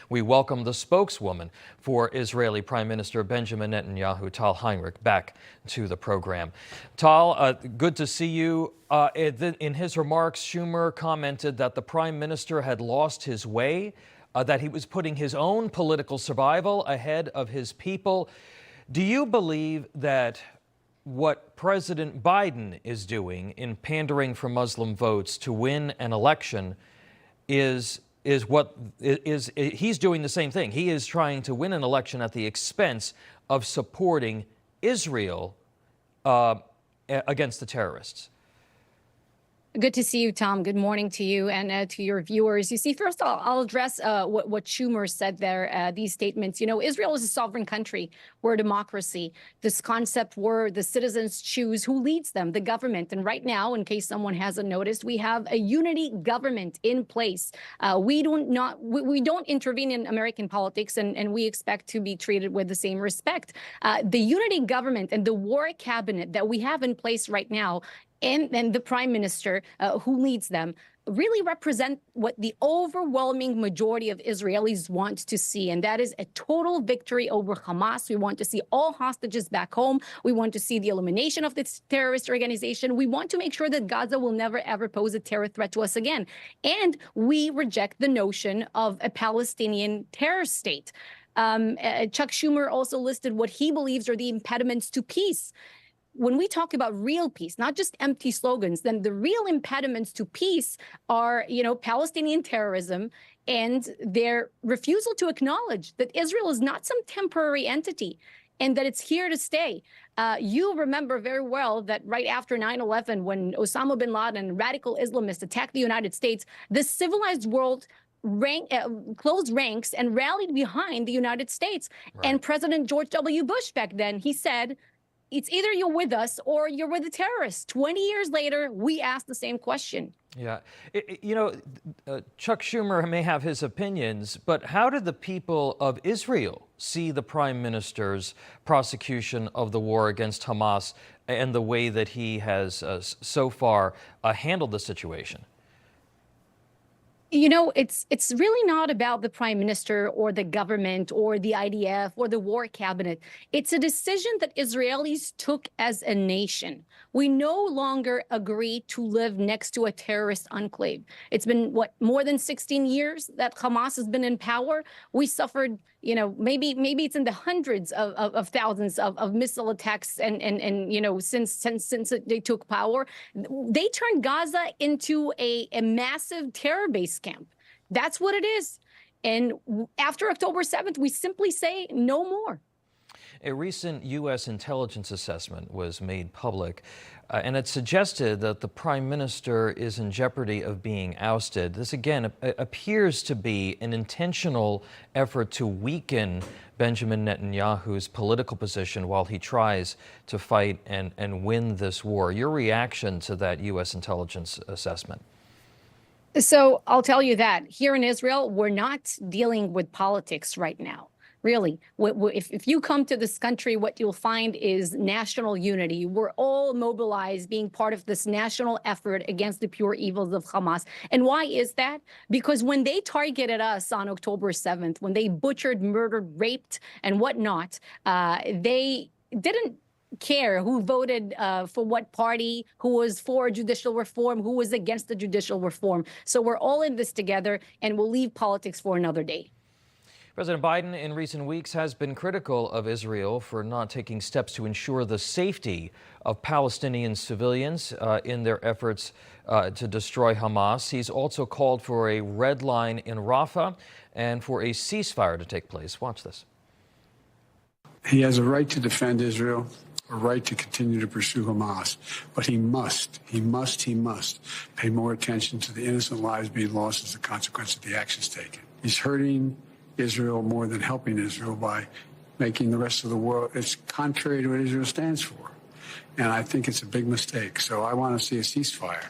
We welcome the spokeswoman for Israeli Prime Minister Benjamin Netanyahu, Tal Heinrich, back to the program. Tal, good to see you. In his remarks, Schumer commented that the Prime Minister had lost his way, that he was putting his own political survival ahead of his people. Do you believe that what President Biden is doing in pandering for Muslim votes to win an election he's doing the same thing? He is trying to win an election at the expense of supporting Israel against the terrorists. Good to see you, Tom. Good morning to you and to your viewers. You see, first I'll address what Schumer said there, these statements. You know, Israel is a sovereign country. We're a democracy. This concept where the citizens choose who leads them, the government. And right now, in case someone hasn't noticed, we have a unity government in place. We don't intervene in American politics, and we expect to be treated with the same respect. The unity government and the war cabinet that we have in place right now, and the prime minister who leads them, really represent what the overwhelming majority of Israelis want to see, and that is a total victory over Hamas. We want to see all hostages back home. We want to see the elimination of this terrorist organization. We want to make sure that Gaza will never, ever pose a terror threat to us again. And we reject the notion of a Palestinian terror state. Chuck Schumer also listed what he believes are the impediments to peace. When we talk about real peace, not just empty slogans, then the real impediments to peace are, you know, Palestinian terrorism and their refusal to acknowledge that Israel is not some temporary entity and that it's here to stay. You remember very well that right after 9/11, when Osama bin Laden, radical Islamists, attacked the United States, the civilized world closed ranks and rallied behind the United States. Right. And President George W. Bush back then, he said, it's either you're with us or you're with the terrorists. 20 years later, we ask the same question. Yeah. Chuck Schumer may have his opinions, but how did the people of Israel see the Prime Minister's prosecution of the war against Hamas and the way that he has so far handled the situation? You know, it's really not about the prime minister or the government or the IDF or the war cabinet. It's a decision that Israelis took as a nation. We no longer agree to live next to a terrorist enclave. It's been, what, more than 16 years that Hamas has been in power. We suffered, you know, maybe it's in the hundreds of thousands of missile attacks and you know, since they took power. They turned Gaza into a massive terror base camp. That's what it is. And after October 7th, we simply say no more. A recent U.S. intelligence assessment was made public, and it suggested that the Prime Minister is in jeopardy of being ousted. This, again, appears to be an intentional effort to weaken Benjamin Netanyahu's political position while he tries to fight and win this war. Your reaction to that U.S. intelligence assessment? So I'll tell you that here in Israel, we're not dealing with politics right now. Really, if you come to this country, what you'll find is national unity. We're all mobilized, being part of this national effort against the pure evils of Hamas. And why is that? Because when they targeted us on October 7th, when they butchered, murdered, raped, and whatnot, they didn't care who voted for what party, who was for judicial reform, who was against the judicial reform. So we're all in this together, and we'll leave politics for another day. President Biden in recent weeks has been critical of Israel for not taking steps to ensure the safety of Palestinian civilians in their efforts to destroy Hamas. He's also called for a red line in Rafah and for a ceasefire to take place. Watch this. He has a right to defend Israel, a right to continue to pursue Hamas, but he must pay more attention to the innocent lives being lost as a consequence of the actions taken. He's hurting Israel more than helping Israel by making the rest of the world, it's contrary to what Israel stands for. And I think it's a big mistake. So I want to see a ceasefire.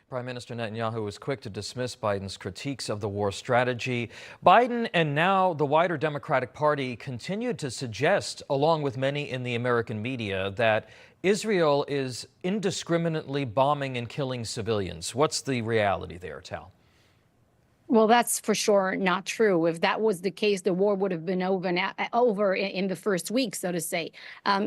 Prime Minister Netanyahu was quick to dismiss Biden's critiques of the war strategy. Biden and now the wider Democratic Party continued to suggest, along with many in the American media, that Israel is indiscriminately bombing and killing civilians. What's the reality there, Tal? Well, that's for sure not true. If that was the case, the war would have been over in the first week, so to say.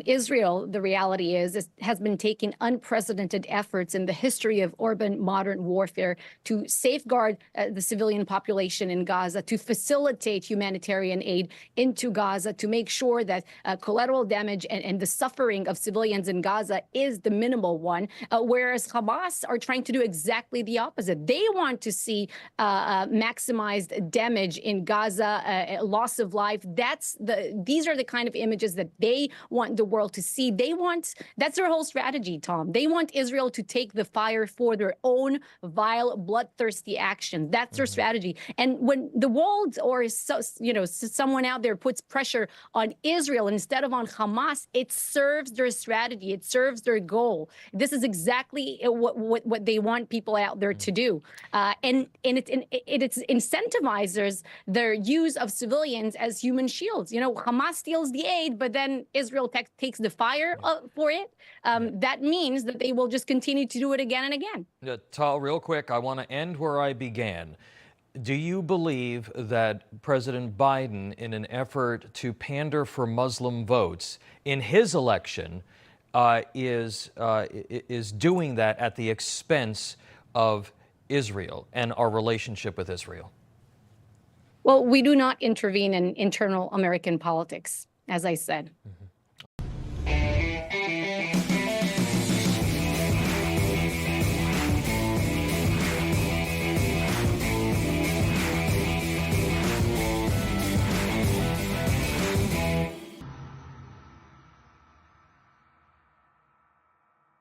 Israel, the reality is, has been taking unprecedented efforts in the history of urban modern warfare to safeguard the civilian population in Gaza, to facilitate humanitarian aid into Gaza, to make sure that collateral damage and the suffering of civilians in Gaza is the minimal one, whereas Hamas are trying to do exactly the opposite. They want to see maximized damage in Gaza, loss of life. These are the kind of images that they want the world to see. That's their whole strategy, Tom. They want Israel to take the fire for their own vile, bloodthirsty action. That's their strategy. And when the world or someone out there puts pressure on Israel instead of on Hamas, it serves their strategy. It serves their goal. This is exactly what they want people out there to do. And it incentivizes their use of civilians as human shields. Hamas steals the aid, but then Israel takes the fire for it. That means that they will just continue to do it again and again. Tal, real quick, I want to end where I began. Do you believe that President Biden, in an effort to pander for Muslim votes in his election, is doing that at the expense of Israel and our relationship with Israel? Well, we do not intervene in internal American politics, as I said.